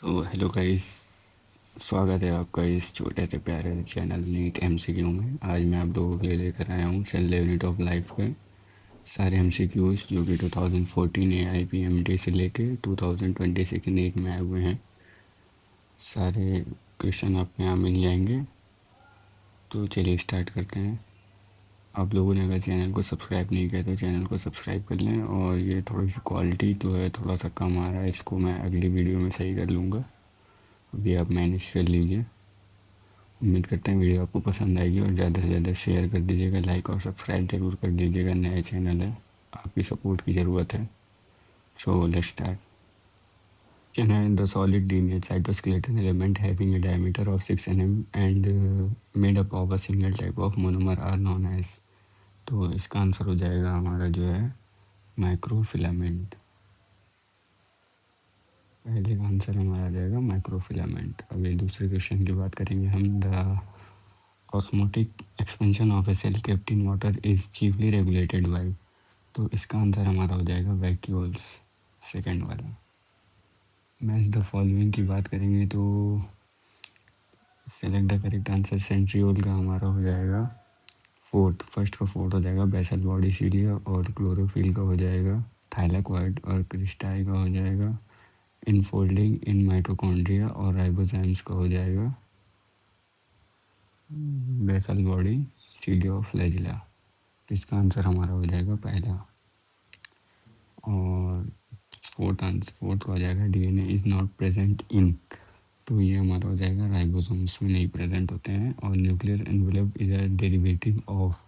Hello guys. स्वागत है आपका इस छोटे से प्यारे चैनल नीट एमसीक्यू में। आज मैं आप लोगों के लिए लेकर आया हूँ सेल यूनिट ऑफ लाइफ के सारे एमसीक्यूज जो कि 2014 AIPMT से लेके 2026 नीट में आए हुए हैं। सारे क्वेश्चन आपको यहाँ मिल जाएंगे। तो चलिए स्टार्ट करते हैं। आप लोगों ने अगर चैनल को सब्सक्राइब नहीं किया तो चैनल को सब्सक्राइब कर लें। और ये थोड़ी सी क्वालिटी तो है, थोड़ा सा कम आ रहा है, इसको मैं अगली वीडियो में सही कर लूँगा। अभी आप मैनेज कर लीजिए। उम्मीद करते हैं वीडियो आपको पसंद आएगी और ज़्यादा से ज़्यादा शेयर कर दीजिएगा, लाइक और सब्सक्राइब जरूर कर दीजिएगा। नया चैनल है, आपकी सपोर्ट की ज़रूरत है। So let's start. The solid linear cytoskeleton element having a diameter of 6 mm and made up of a single type of monomer are known as। तो इसका आंसर हो जाएगा हमारा जो है माइक्रोफिलामेंट। पहले का आंसर हमारा आ जाएगा माइक्रोफिलामेंट। अभी दूसरे क्वेश्चन की बात करेंगे हम। The osmotic expansion of a cell kept in water is chiefly regulated by. तो इसका आंसर हमारा हो जाएगा वैक्यूल्स, सेकंड वाला। मैच द फॉलोइंग की बात करेंगे तो select the correct answer. Centriole का हमारा हो जाएगा फर्स्ट का फोर्थ हो जाएगा बेसल बॉडी सीलिया, और क्लोरोफिल का हो जाएगा थाइलाकॉइड, और क्रिस्टाई का हो जाएगा इनफोल्डिंग इन माइटोकॉन्ड्रिया, और राइबोसोम्स का हो जाएगा बेसल बॉडी सीलिया फ्लैजिला। तो इसका आंसर हमारा हो जाएगा पहला। और फोर्थ हो जाएगा DNA is not present in. तो ये हमारा हो जाएगा राइबोसोम्स में नहीं प्रेजेंट होते हैं। और nuclear envelope is a derivative of.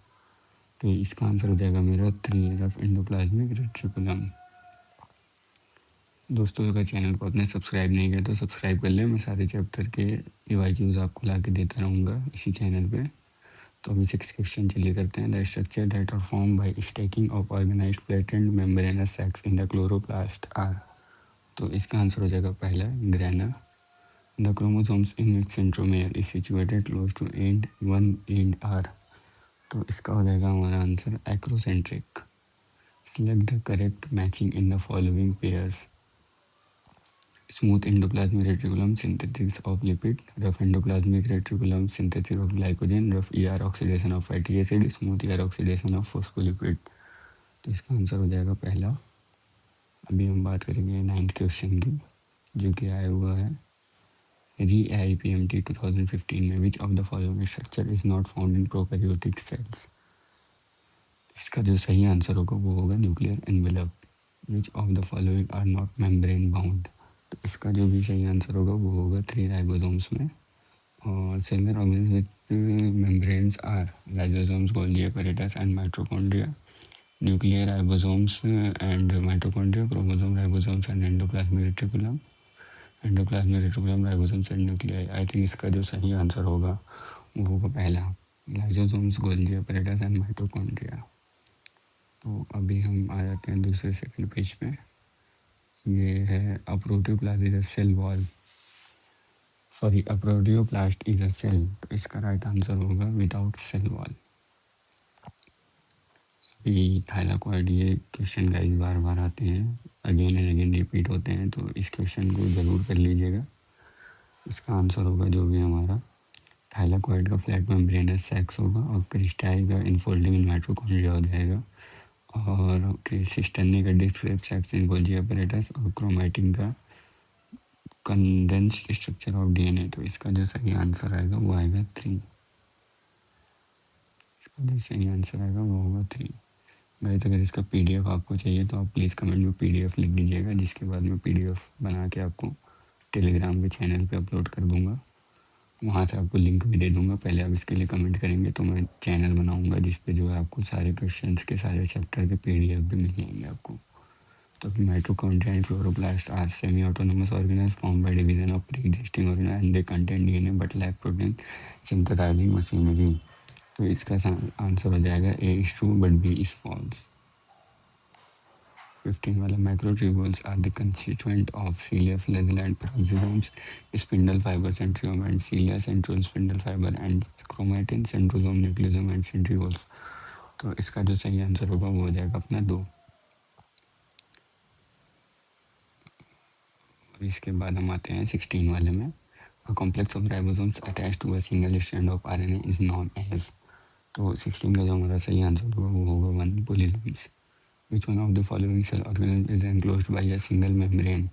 तो इसका आंसर हो जाएगा मेरा 3 ऑफ एंडोप्लाज्मिक रेटिकुलम। दोस्तों अगर चैनल को आपने सब्सक्राइब नहीं किया तो सब्सक्राइब कर लें। मैं सारे चैप्टर के EYQs आपको ला के देता रहूँगा इसी चैनल पे। तो अभी 6 क्वेश्चन चलिए करते हैं। The structure that are form by stacking of organised flattened membranous sacs in the chloroplast are. तो इसका आंसर हो जाएगा पहला grana. The chromosomes in which centromere is situated close to end 1 end are. तो इसका हो जाएगा हमारा answer acrocentric. Select the correct matching in the following pairs. Smooth endoplasmic reticulum synthesis of lipid, rough endoplasmic reticulum synthesis of glycogen, rough ER oxidation of fatty acid, smooth ER oxidation of phospholipid. तो इसका answer हो जाएगा पहला। अभी हम बात करेंगे 9th question की, जो कि आया हुआ है AIPMT 2015 में। Which of the following structure is not found in prokaryotic cells. इसका जो सही आंसर होगा वो होगा nuclear envelope. Which of the following are not membrane bound. तो इसका जो भी सही आंसर होगा वो होगा 3 राइबोसोम्स में। और cellular organs with membranes are lysosomes, Golgi apparatus and mitochondria. Nuclear ribosomes and mitochondria, chromosome ribosomes and endoplasmic reticulum, endoplasmic reticulum ribosomes and nuclei. I think इसका जो सही आंसर होगा वो होगा पहला, lysosomes, Golgi apparatus and mitochondria. तो अभी हम आ जाते हैं दूसरे सेकंड पेज पे। ये है a protoplast is a cell wall, sorry a protoplast is a cell. तो इसका राइट आंसर होगा विदाउट सेल वॉल। ये थाइलाकॉइड, ये क्वेश्चन गाइस बार बार आते हैं, अगेन एंड अगेन रिपीट होते हैं, तो इस क्वेश्चन को ज़रूर कर लीजिएगा। इसका आंसर होगा जो भी हमारा थाइलाकॉइड का फ्लैट मेम्ब्रेनस सेक्स होगा, और क्रिस्टाई का इनफोल्डिंग इन माइटोकॉन्ड्रिया हो जाएगा, और सिस्टर्नी का डिस्क सेक्स इन गोल्गी एपैरेटस, और क्रोमैटिन का कंडेंस्ड स्ट्रक्चर ऑफ DNA। तो इसका जो सही आंसर आएगा वो आएगा 3। इसका जो सही आंसर आएगा वो होगा 3। गाइस अगर इसका PDF आपको चाहिए तो आप प्लीज़ कमेंट में PDF लिख दीजिएगा, जिसके बाद मैं PDF बना के आपको टेलीग्राम के चैनल पे अपलोड कर दूंगा। वहाँ से आपको लिंक भी दे दूंगा। पहले आप इसके लिए कमेंट करेंगे तो मैं चैनल बनाऊंगा जिस पे जो है आपको सारे क्वेश्चंस के सारे चैप्टर के PDF भी मिल जाएंगे आपको। तो mitochondria and chloroplast are semi autonomous organelles form by division of pre existing organelle and they contain DNA but lack protein synthesising machinery. तो इसका आंसर हो जाएगा A is true but B is false। 15 वाला microtubules are the constituent of cilia, flagella and peroxisomes, spindle fiber, centriole and cilia, centriole, spindle fiber and chromatin, centrosome, nucleosome and centrioles। तो इसका जो सही answer होगा वो हो जाएगा अपना 2। और इसके बाद हम आते हैं 16 वाले में। A complex of ribosomes attached to a single strand of RNA is known as. तो 16 का जो हमारा सही आंसर होगा वो होगा 1 पोलिसोम्स। Which one of the following cell organism is enclosed by a single membrane?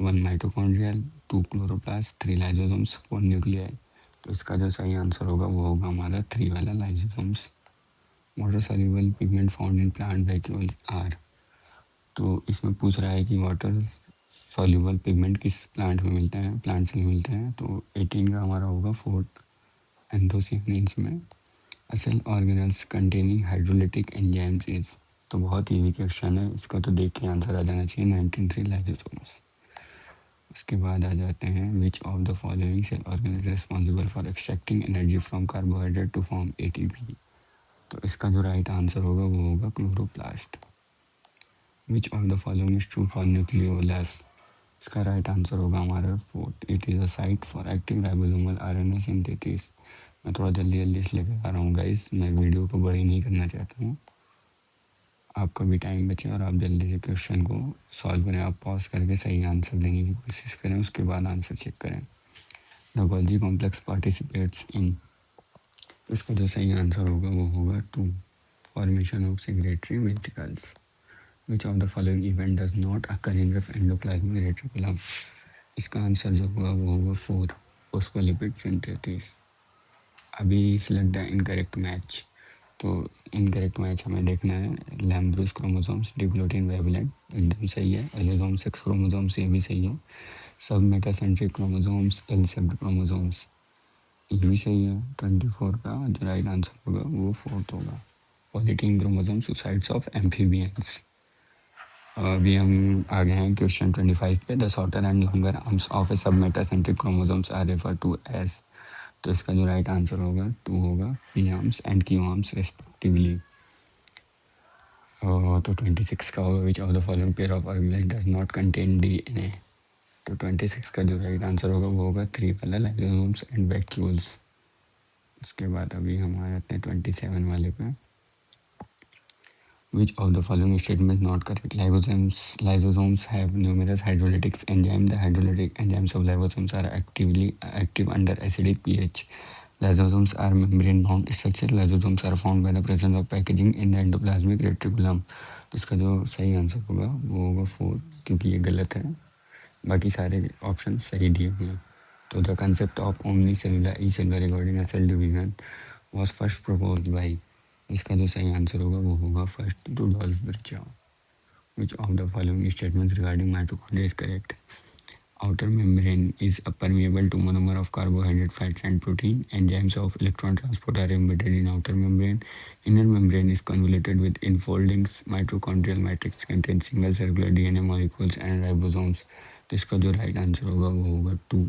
1 mitochondrial, 2 chloroplast, 3 lysosomes, 4 nuclei। तो इसका जो सही आंसर होगा वो होगा हमारा 3 वाला lysosomes। Water soluble pigment found in plant vacuoles are। तो इसमें पूछ रहा है कि वाटर soluble pigment किस प्लांट में मिलते हैं, प्लांट से मिलते हैं। तो 18 का हमारा होगा फोर्थ एंथोसियानिन्स में। A cell organelles containing hydrolytic enzymes is। तो बहुत ईजी क्वेश्चन है, इसका तो देख के आंसर आ जाना चाहिए 19 लाइसोसोम्स। उसके बाद आ जाते हैं which of the following cell organelle responsible for extracting energy from carbohydrate to form ATP. तो इसका जो राइट आंसर होगा वो होगा chloroplast. Which of the following is true for nucleolus. इसका राइट आंसर होगा हमारा fourth, it is a site for active ribosomal RNA synthesis. मैं थोड़ा जल्दी जल्दी इसलिए कर रहा हूँ गाइस, मैं वीडियो को बड़ी नहीं करना चाहता हूँ, आपका भी टाइम बचे और आप जल्दी से क्वेश्चन को सॉल्व करें। आप पॉज करके सही आंसर देने की कोशिश करें, उसके बाद आंसर चेक करें। The Golgi complex participates in. इसका जो सही आंसर होगा वो होगा 2 formation of secretary vesicles. Which of the following event does not occur in endoplasmic reticulum. इसका आंसर जो होगा वो होगा 4 फोस्फोलिपिड सिंथेसिस। अभी सिलेक्ट द इनकरेक्ट मैच। तो इनकरेक्ट मैच हमें देखना है लैम्ब्रूस क्रोमोसोम्स डिप्लोटिन वेवलेंट एकदम सही है। एलिसोम 6 क्रोमोसोम्स ये भी सही है। सब मेटासेंट्रिक क्रोमोसोम्स एल सेप्ड क्रोमोसोम्स ये भी सही है। 24 का जो राइट आंसर होगा वो फोर्थ होगा। Polytene chromosome suicides of amphibians. अभी हम आ गए हैं क्वेश्चन 25 पे। The shorter and longer arms of a sub metacentric chromosomes are refer to as. तो इसका जो राइट आंसर होगा 2 होगा, P arms and Q arms respectively. तो 26 का होगा which of the following pair of organelles does not contain DNA. तो 26 का जो राइट आंसर होगा वो होगा 3 वाला लाइसोसोम्स एंड वैक्यूल्स। उसके बाद अभी हम आ जाते हैं 27 वाले पे। Which of the following statement is not correct? Lysosomes have numerous hydrolytic enzymes. The hydrolytic enzymes of lysosomes are active under acidic pH. Lysosomes are membrane-bound structure. Lysosomes are found by the presence of packaging in the endoplasmic reticulum. तो इसका जो सही answer होगा वो होगा 4, क्योंकि ये गलत है, बाकी सारे ऑप्शन सही दिए हुए हैं। तो the concept of omni cellular e cellular regarding cell division was first propose by. इसका जो सही आंसर होगा वो होगा first Rudolf Virchow. Which of the following statements regarding mitochondria is correct. Outer membrane is permeable to monomer of carbohydrate, fats and protein. Enzymes of electron transport are embedded in outer membrane. Inner membrane is convoluted with infoldings. Mitochondrial matrix contains single circular DNA molecules and ribosomes. तो इसका जो right answer होगा वो होगा 2।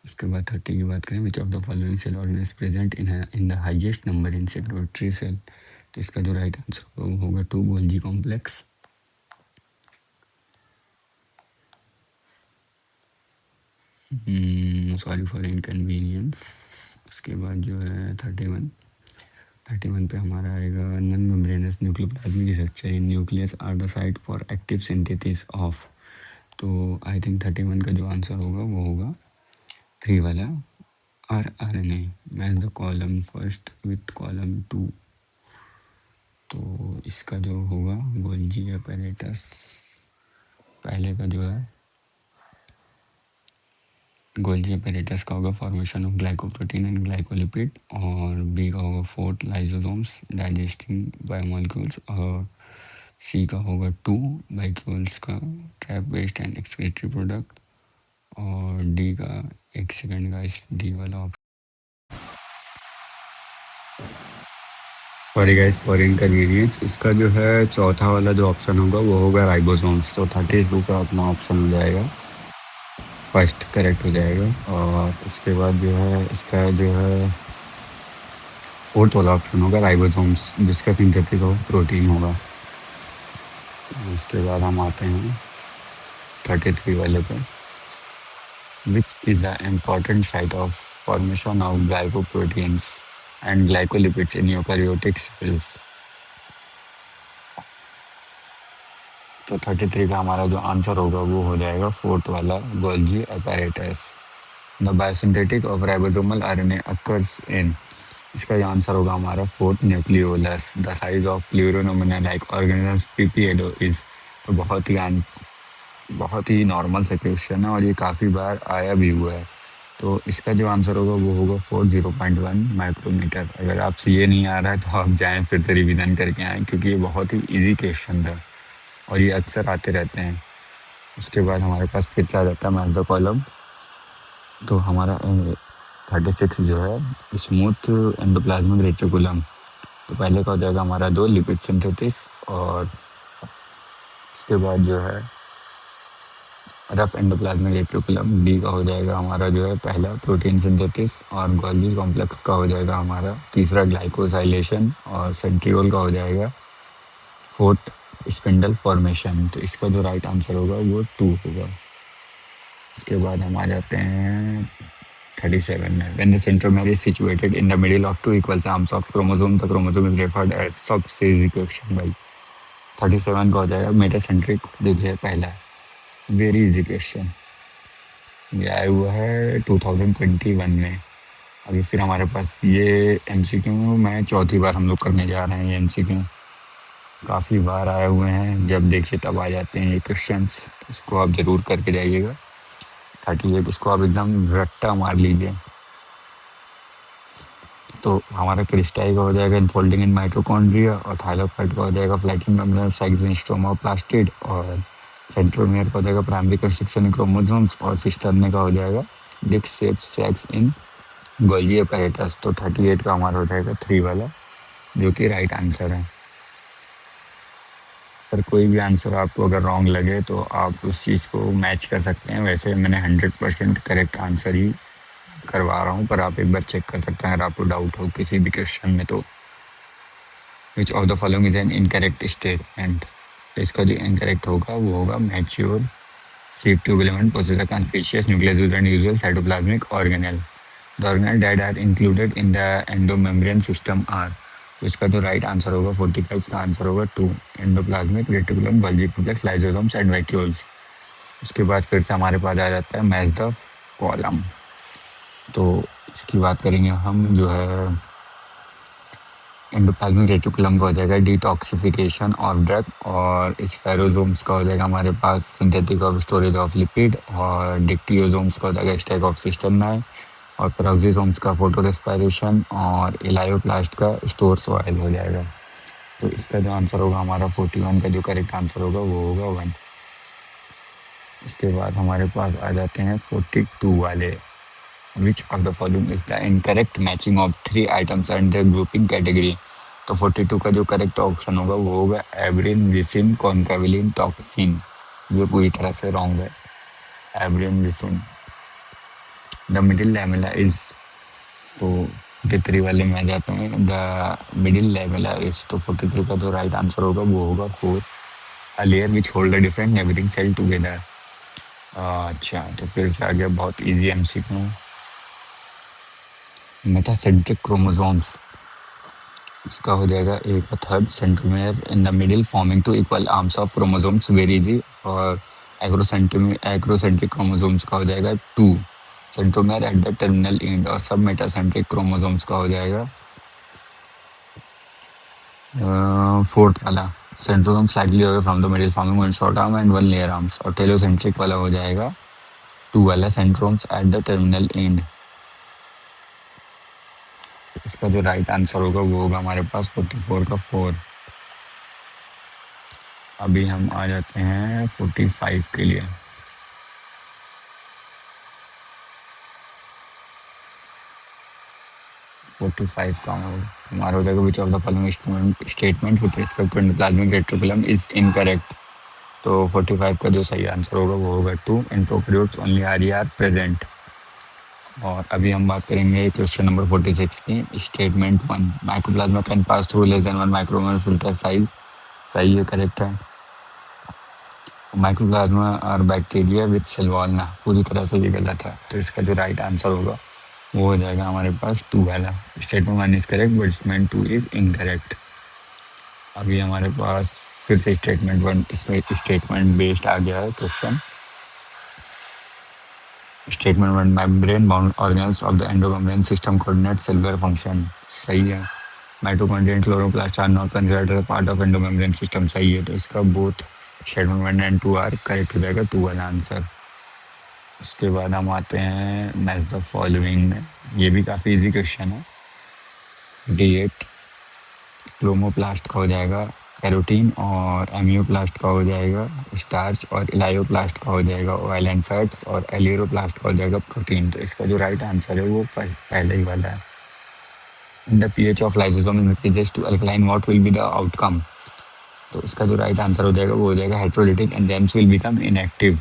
उसके बाद 30 की बात करें, which of the following cell organ is present in the highest number in secretory cell. तो इसका जो राइट आंसर होगा वो होगा 2 Golgi complex. Sorry for inconvenience. उसके बाद जो है 31 पे हमारा आएगा non membranous nucleoplasmic structure in nucleus are the site for active synthesis of. तो आई थिंक 31 का जो आंसर होगा वो होगा 3 वाला RNA। Match the column first with column 2। तो इसका जो होगा गोल्जी अपैरेटस, पहले का जो है गोल्जी अपैरेटस का होगा formation of glycoprotein and glycolipid, और बी का होगा 4 लाइसोसोम्स डाइजेस्टिंग बायोमोलिक्यूल्स, और सी का होगा 2 बाइक्यूल्स का trap waste and excretory product, और डी का एक सेकंड का इस डी वाला option, sorry guys for inconvenience, इसका जो है चौथा वाला जो ऑप्शन होगा वो होगा राइबोसोम्स। तो 32 का अपना ऑप्शन हो जाएगा, फर्स्ट करेक्ट हो जाएगा। और उसके बाद जो है इसका जो है फोर्थ वाला ऑप्शन होगा राइबोसोम्स, जिसका सिंथेटिक हो प्रोटीन होगा। उसके बाद हम आते हैं 33 वाले पे। Which is the important site of formation of glycoproteins and glycolipids in eukaryotic sales. तो 33 का हमारा जो आंसर होगा वो हो जाएगा फोर्थ वाला, Golgi apparatus. The biosynthetic of ribosomal RNA occurs in, इसका जो आंसर होगा हमारा fourth, nucleolus. The size of pleuropneumonia like organisms PPLO is, तो बहुत ही नॉर्मल सा क्वेश्चन है और ये काफ़ी बार आया भी हुआ है। तो इसका जो आंसर होगा वो होगा 40.1 माइक्रोमीटर। अगर आपसे ये नहीं आ रहा है तो आप जाएं फिर से रिविज़न करके आएँ, क्योंकि ये बहुत ही इजी क्वेश्चन था और ये अक्सर आते रहते हैं। उसके बाद हमारे पास फिर से आ जाता है मैथ द कॉलम। तो हमारा 36 जो है स्मूथ एंडोप्लाज्मिक रेटिकुलम, तो पहले का हो जाएगा हमारा 2 लिपिड सिंथेसिस, और उसके बाद जो है रफ एंडोप्लाज्मिक रेटिकुलम, बी का हो जाएगा हमारा जो है पहला प्रोटीन सिंथेसिस, और गोल्गी कॉम्प्लेक्स का हो जाएगा हमारा तीसरा ग्लाइकोसाइलेशन, और सेंट्रियोल का हो जाएगा फोर्थ स्पिंडल फॉर्मेशन। तो इसका जो राइट आंसर होगा वो 2 होगा। उसके बाद हम आ जाते हैं 37 में। When the centromere is situated in the middle of two equal arms of chromosome, the chromosome is referred as sub equation by. 37 का हो जाएगा मेटासेंट्रिक, देखिए पहला वेरी इजी क्वेश्चन, ये आया हुआ है 2021 में। अभी फिर हमारे पास ये एमसीक्यू मैं चौथी बार हम लोग करने जा रहे हैं। ये एमसीक्यू काफ़ी बार आए हुए हैं, जब देखिए तब आ जाते हैं ये क्वेश्चंस। इसको आप ज़रूर करके जाइएगा, 38 इसको आप एकदम रट्टा मार लीजिए। तो हमारा क्रिस्टाई का हो जाएगा इनफोल्डिंग इन माइटोकॉन्ड्रिया, और थाइलाकोइड का हो जाएगा फ्लैटिंग मेम्ब्रेन साइक्लिन स्ट्रोमा प्लास्टिड, और सेंट्रोमियर का हो जाएगा प्राइमरी कंस्ट्रक्शन इन क्रोमोसोम्स, और सिस्टर्न का हो जाएगा डिस्क शेप सैक्स इन गोल्गी अपैरेटस। तो 38 का हमारा हो जाएगा 3 वाला, जो कि राइट आंसर है। पर कोई भी आंसर आपको अगर रॉन्ग लगे तो आप उस चीज़ को मैच कर सकते हैं। वैसे मैंने 100% करेक्ट आंसर ही करवा रहा हूँ, पर आप एक बार चेक कर सकते हैं अगर आपको डाउट हो किसी भी क्वेश्चन में। तो which of the following is an incorrect statement, तो इसका जो इनकरेक्ट होगा वो होगा mature sieve tube element possess a conspicuous nucleus and usual cytoplasmic organelle. The organelle that are included in the endomembrane system are, तो इसका जो right answer होगा 45 का आंसर होगा 2, endoplasmic reticulum, Golgi complex, lysosomes and vacuoles. उसके बाद फिर से हमारे पास आ जाता है मैच द कॉलम। तो इसकी बात करेंगे हम, जो है एंडोप्लाज्मिक रेटिकुलम का हो जाएगा डिटॉक्सिफिकेशन ऑफ ड्रग, और स्फेरोसोम्स का हो जाएगा हमारे पास synthetic of storage of lipid, और डिक्टियोसोम्स का हो जाएगा स्टैक ऑफ सिस्टर्नाई, और पेरोक्सिसोम्स का फोटो रेस्पिरेशन, और एलायोप्लास्ट का स्टोर सॉइल हो जाएगा। तो इसका जो आंसर होगा हमारा 41 का जो करेक्ट आंसर होगा वो होगा 1। इसके बाद हमारे पास आ जाते हैं 42 वाले, विच of the following is the incorrect matching of 3 items and the grouping category. तो 42 का जो करेक्ट ऑप्शन होगा वो होगा एब्रिन, विसिन, कॉन्काविलिन, टॉक्सिन। ये पूरी तरह से रॉन्ग है, abrin, ricin. The middle lamella is, तो 43 वाले में आ जाते हैं, द मिडिल लैमेला इज, तो 43 का जो राइट आंसर होगा वो होगा 4, a layer which hold the different neighbouring cell together. अच्छा, तो फिर से आ गया बहुत इजी एमसीक्यू। मेटासेंट्रिक क्रोमोसोम्स, इसका हो जाएगा एक third centromere in the middle forming two equal arms of chromosomes very easy, और एक्रोसेंट्रिक क्रोमोसोम्स का हो जाएगा 2 centromere at the terminal and, और सब मेटासेंट्रिक क्रोमोसोम्स का हो जाएगा फोर्थ वाला, centrosome slightly away from the middle forming one short arm and one layer arms, और टेलोसेंट्रिक वाला हो जाएगा 2 वाला, सेंट्रोम्स एट द टर्मिनल एंड। इसका जो राइट आंसर होगा वो होगा हमारे पास 44 का 4। अभी हम आ जाते हैं 45 के लिए। का हमारा हो जाएगा which of the following statement with respect to endoplasmic reticulum is incorrect. तो 45 का जो सही आंसर होगा वो होगा 2, in prokaryotes only are present. और अभी हम बात करेंगे क्वेश्चन नंबर 46 की, statement 1, mycoplasma can pass through less than 1 micromolar filter size. सही है, करेक्ट है। माइक्रोप्लाज्मा और बैक्टीरिया विद सेल वॉल ना, पूरी तरह से ये गलत है। तो इसका जो राइट आंसर होगा वो हो जाएगा हमारे पास 2 वाला, statement 1 is correct but statement 2 is incorrect. अभी हमारे पास फिर से स्टेटमेंट वन, इसमें स्टेटमेंट बेस्ड आ गया है question. Statement one, membrane bound organelles of the endomembrane system coordinate cellular function, सही है। Mitochondria and chloroplast are not considered part of endomembrane system, सही है। तो इसका both statement one and two are correct हो जाएगा, टू वाला answer. उसके बाद हम आते हैं मैच द फॉलोइंग में, ये भी काफ़ी इजी क्वेश्चन है। D8 क्लोमोप्लास्ट का हो जाएगा कैरोटीन, और एमियोप्लास्ट का हो जाएगा स्टार्च, और इलायोप्लास्ट का हो जाएगा ऑयल एंड फैट्स, और एलियरोप्लास्ट का हो जाएगा प्रोटीन। तो इसका जो राइट आंसर है वो पहले ही वाला है। In the pH of lysosome increases to alkaline, what will be the outcome? तो इसका जो राइट आंसर हो जाएगा वो हो जाएगा hydrolytic enzymes will become inactive,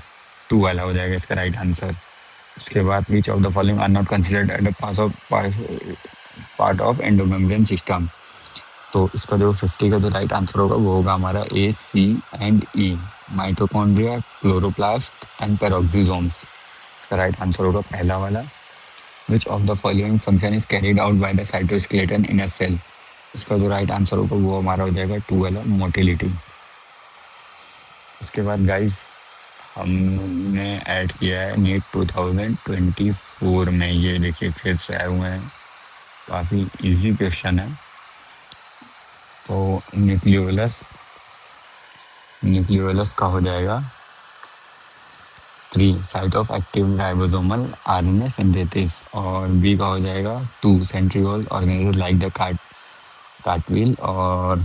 two वाला हो जाएगा इसका राइट आंसर। उसके बाद which of the following are not considered at a part of endomembrane system? तो इसका जो 50 का जो राइट आंसर होगा वो होगा हमारा A, C and E, mitochondria, chloroplast and peroxisomes. इसका राइट आंसर होगा पहला वाला। Which of the following function is carried out by the cytoskeleton in a cell? इसका जो राइट आंसर होगा वो हमारा हो जाएगा टू वाला, मोटिलिटी। उसके बाद गाइस हमने ऐड किया है नीट 2024 में, ये देखिए फिर से आए हुए हैं, काफ़ी इजी क्वेश्चन है। तो न्यूक्लियोलस का हो जाएगा 3, site of active ribosomal RNA synthesis, और बी का हो जाएगा 2, centriole organisation like the cartwheel, और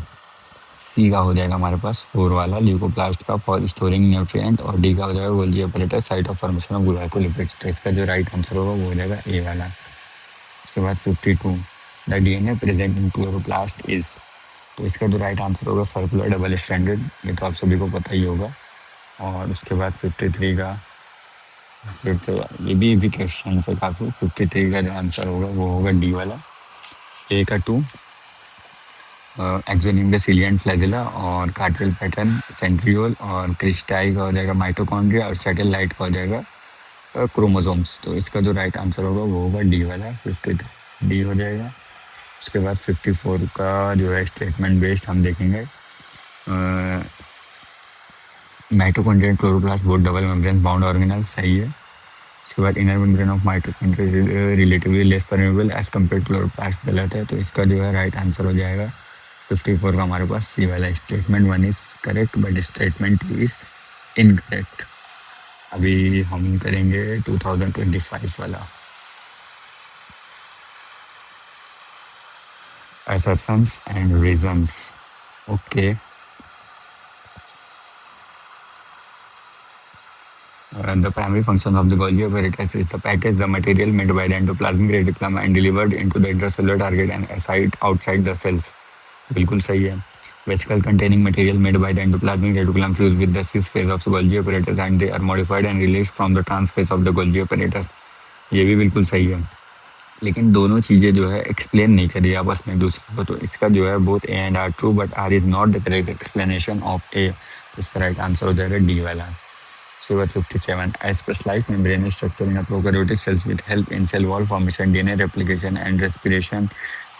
सी का हो जाएगा हमारे पास 4 वाला, ल्यूकोप्लास्ट का फॉर स्टोरिंग न्यूट्रिएंट, और डी का हो जाएगा Golgi apparatus, site of formation of glycolipids. तो इसका जो राइट आंसर होगा वो हो जाएगा ए वाला। उसके बाद 52, the DNA present in chloroplast is. तो इसका जो राइट आंसर होगा सर्कुलर डबल स्ट्रैंडेड, ये तो आप सभी को पता ही होगा। और उसके बाद 53 का फिर तो ये भी इजी क्वेश्चन है काफ़ी। 53 का जो आंसर होगा वो होगा डी वाला। ए का 2, एक्सोनिम का सिलियन फ्लैजिला, और कार्टेल पैटर्न सेंट्रियोल, और क्रिस्टाई का हो जाएगा माइटोकॉन्ड्रिया, और सैटेलाइट का हो जाएगा क्रोमोसोम्स। तो इसका जो राइट आंसर होगा वो होगा डी वाला, 53 डी हो जाएगा। उसके बाद 54 का जो है स्टेटमेंट बेस्ड हम देखेंगे। Mitochondria chloroplast both double membrane bound organelle, सही है। उसके बाद inner membrane of mitochondria relatively less permeable as compare chloroplast, गलत है। तो इसका जो है राइट आंसर हो जाएगा 54 का हमारे पास सी वाला। Statement 1 is correct but statement 2 is incorrect. अभी हम करेंगे 2025 वाला, assertions and reasons. Okay. The primary function of the Golgi apparatus is the package the material made by the endoplasmic reticulum and delivered into the intracellular target and aside outside the cells. बिल्कुल सही है। Vesicle containing material made by the endoplasmic reticulum fused with the cis phase of the Golgi apparatus and they are modified and released from the trans phase of the Golgi apparatus. ये भी बिल्कुल सही है, लेकिन दोनों चीज़ें जो है एक्सप्लेन नहीं करी आपस में दूसरे को। तो इसका जो है both A and R true but R is not the correct explanation of A. इसका राइट आंसर हो जाएगा डी वाला। उसके बाद 57, a specialized membrane structure in a prokaryotic cells with help in cell wall formation, DNA replication and respiration।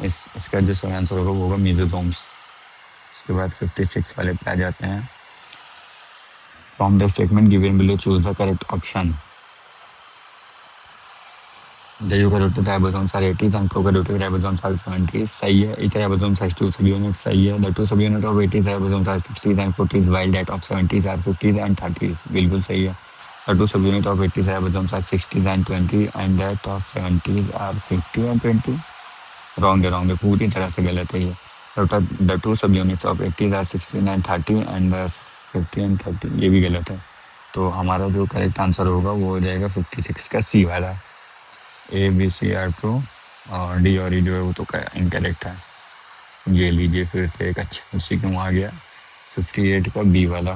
इसका जो सही answer होगा वो होगा मेसोसोम्स। उसके बाद 56 वाले पे आ जाते हैं। From the statement given below choose the correct option. The eukaryotic ribosomes are 80s and prokaryotic ribosomes are 70s, सही है। Each ribosome has 2 subunits, सही है। The 2 subunits of 80s ribosomes are 60s and 40s, while that of 70s are 50s and 30s, बिल्कुल सही है। The 2 subunits of 80s ribosomes are 60s and 20 and that of 70s are 50 and 20, wrong है, पूरी तरह से गलत है ये। The 2 subunits of 80s are 16 and 30 and the 50 and 30, ये भी गलत है। तो हमारा जो करेक्ट आंसर होगा वो हो जाएगा 56 का सी वाला। A B C are true और डी और ई जो है वो तो इनकरेक्ट है। ये लीजिए फिर से एक अच्छा उसी क्यों आ गया 58 का बी वाला।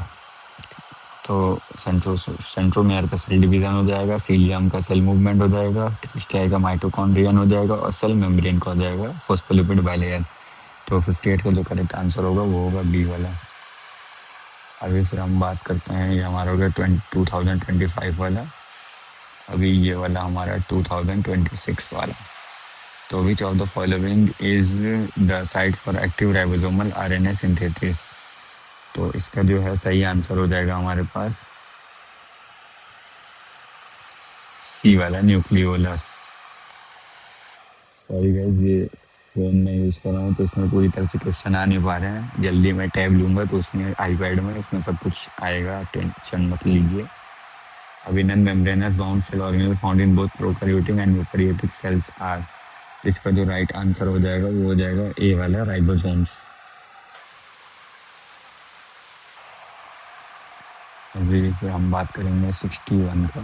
तो सेंट्रोमियर का सेल डिवीजन हो जाएगा, सीलियम का सेल मूवमेंट हो जाएगा, क्रिस्टाई का माइटोकॉन्ड्रियन हो जाएगा और सेल मेम्ब्रेन का हो जाएगा फोस्फोलिपिड बाइलेयर। तो 58 का जो करेक्ट आंसर होगा वो होगा बी वाला। अभी फिर हम बात करते हैं, ये हमारा हो गया 2025 वाला। अभी ये वाला हमारा 2026 वाला। तो which of the following is the site for active ribosomal RNA synthesis? तो इसका जो है सही आंसर हो जाएगा हमारे पास सी वाला, न्यूक्लियोलस। सॉरी गाइज, ये फ़ोन में यूज़ कर रहा हूँ तो इसमें पूरी तरह से क्वेश्चन आ नहीं पा रहे हैं। जल्दी मैं टैब लूँगा तो उसमें आईपैड में उसमें सब कुछ आएगा, टेंशन मत लीजिए। अभी non membranous bound cell organelle found in both prokaryotic and eukaryotic cells are. इसका जो राइट आंसर हो जाएगा वो हो जाएगा ए वाला, राइबोसोम्स। अभी फिर हम बात करेंगे 61 का।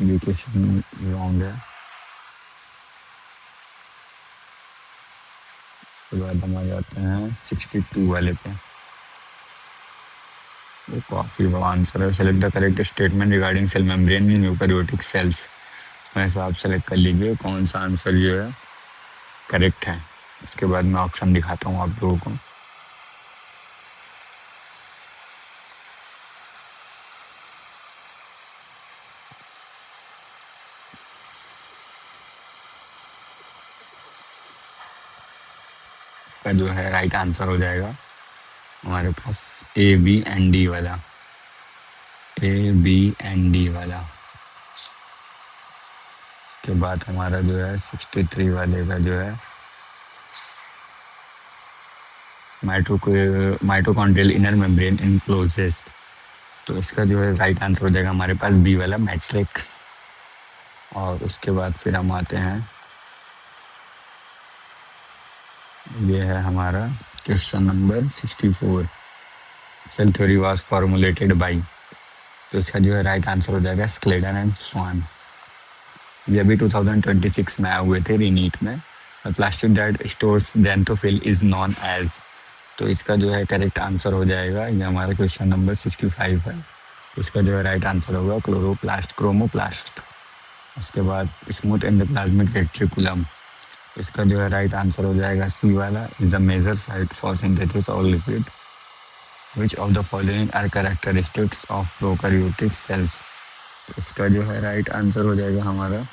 ये क्वेश्चन रॉन्ग है। उसके बाद हम आ जाते हैं 62 वाले पे। वो काफ़ी बड़ा आंसर है। Select the correct statement regarding cell membrane in eukaryotic cells. इसमें से आप सेलेक्ट कर लीजिए कौन सा आंसर जो है करेक्ट है। इसके बाद मैं ऑप्शन दिखाता हूँ आप लोगों को। इसका जो है राइट आंसर हो जाएगा हमारे पास ए बी एंड डी वाला, ए बी एंड डी वाला। उसके बाद हमारा जो है 63 वाले का जो है माइटोकॉन्ड्रियल इनर मेम्ब्रेन इनक्लोजेस। तो इसका जो है राइट आंसर हो जाएगा हमारे पास बी वाला, मैट्रिक्स। और उसके बाद फिर हम आते हैं, ये है हमारा question number 64। Cell theory was formulated by. तो इसका जो है राइट आंसर हो जाएगा स्क्लेडन एंड स्वान। ये अभी 2026 में आए हुए थे रीनीट में। प्लास्टिक दैट स्टोर्स डेंटोफिल इज नॉन एज। तो इसका जो है करेक्ट आंसर हो जाएगा, ये हमारा क्वेश्चन नंबर 65 है। इसका जो है राइट आंसर होगा क्लोरोप्लास्ट, क्रोमोप्लास्ट। उसके बाद स्मूथ एंडोप्लाज्मिक रेटिकुलम। इसका जो है राइट आंसर हो जाएगा सी वाला, is a major site for synthesis of lipid. Which of the following are characteristics of prokaryotic cells. इसका जो है राइट आंसर हो जाएगा हमारा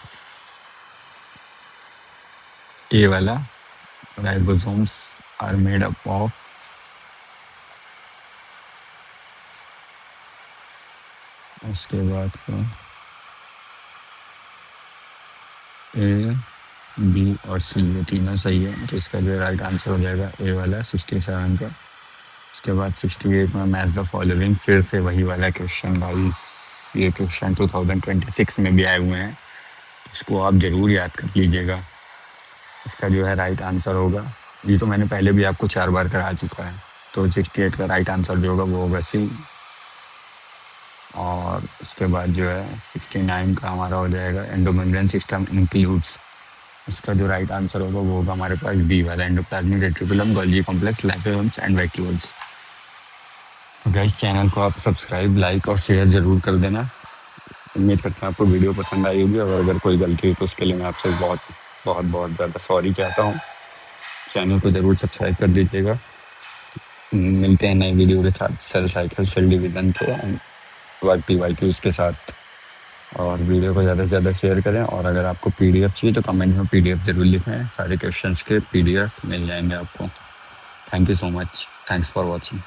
ए वाला, ribosomes are made up of. उसके बाद ए बी और सी, ये तीनों सही है। तो इसका जो राइट आंसर हो जाएगा ए वाला, 67 का। उसके बाद 68 में मैच द फॉलोइंग, फिर से वही वाला क्वेश्चन गाइस। ये क्वेश्चन 2026 में भी आए हुए हैं, इसको आप ज़रूर याद कर लीजिएगा। इसका जो है राइट आंसर होगा, ये तो मैंने पहले भी आपको 4 बार करा चुका है। तो 68 का राइट आंसर जो होगा वो होगा सी। और उसके बाद जो है 69 का हमारा हो जाएगा एंडोमेम्ब्रेन सिस्टम इंक्लूड्स। इसका जो राइट आंसर होगा वो होगा हमारे पास बी वाला, endoplasmic reticulum, Golgi complex, lysosomes and vacuoles. Guys, channel को आप सब्सक्राइब, लाइक और शेयर ज़रूर कर देना। उम्मीद करता हूँ आपको वीडियो पसंद आई होगी, और अगर कोई गलती हुई तो उसके लिए मैं आपसे बहुत बहुत बहुत ज़्यादा सॉरी चाहता हूँ। चैनल को ज़रूर सब्सक्राइब कर दीजिएगा। मिलते हैं नई वीडियो के साथ सेल साइकिल, सेल डिवीज़न के एंड PYQs के साथ। और वीडियो को ज़्यादा से ज़्यादा शेयर करें। और अगर आपको PDF चाहिए तो कमेंट में PDF ज़रूर लिखें, सारे क्वेश्चंस के PDF मिल जाएंगे आपको। Thank you so much, thanks for watching.